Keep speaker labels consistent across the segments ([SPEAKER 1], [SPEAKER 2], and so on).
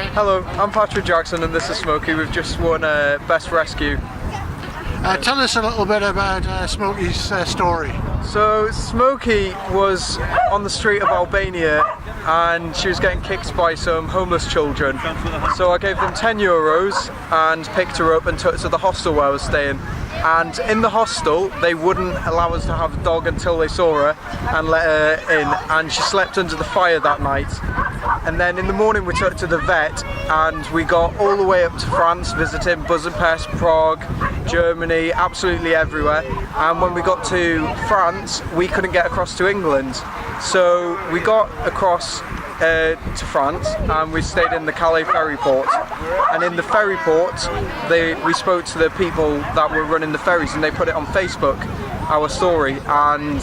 [SPEAKER 1] Hello, I'm Patrick Jackson and this is Smoki. We've just won Best Rescue.
[SPEAKER 2] Tell us a little bit about Smoki's story.
[SPEAKER 1] So Smoki was on the street of Albania and she was getting kicked by some homeless children. So I gave them €10 and picked her up and took her to the hostel where I was staying. And in the hostel they wouldn't allow us to have a dog until they saw her and let her in, and she slept under the fire that night. And then in the morning we took her to the vet and we got all the way up to France, visiting Budapest, Prague, Germany, absolutely everywhere. And when we got to France we couldn't get across to England, so we got across to France and we stayed in the Calais ferry port. And in the ferry port we spoke to the people that were running the ferries and they put it on Facebook, our story, and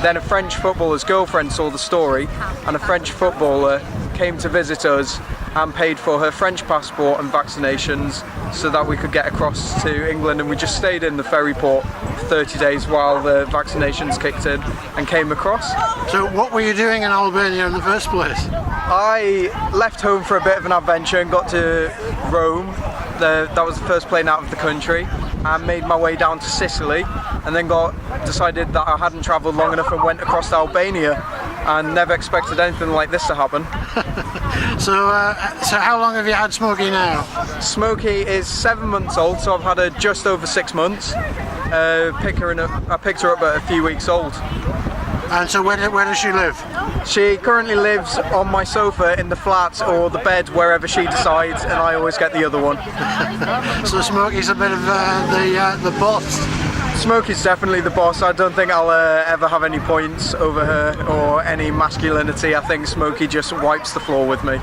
[SPEAKER 1] then a French footballer's girlfriend saw the story and a French footballer came to visit us and paid for her French passport and vaccinations so that we could get across to England, and we just stayed in the ferry port for 30 days while the vaccinations kicked in and came across.
[SPEAKER 2] So what were you doing in Albania in the first place?
[SPEAKER 1] I left home for a bit of an adventure and got to Rome. That was the first plane out of the country, and made my way down to Sicily, and then decided that I hadn't travelled long enough and went across to Albania, and never expected anything like this to happen.
[SPEAKER 2] So how long have you had Smoki now?
[SPEAKER 1] Smoki is 7 months old, so I've had her just over 6 months. I picked her up at a few weeks old.
[SPEAKER 2] And so where does she live?
[SPEAKER 1] She currently lives on my sofa in the flat or the bed, wherever she decides, and I always get the other one.
[SPEAKER 2] So Smoki's a bit of the boss.
[SPEAKER 1] Smoki's definitely the boss. I don't think I'll ever have any points over her or any masculinity. I think Smoki just wipes the floor with me.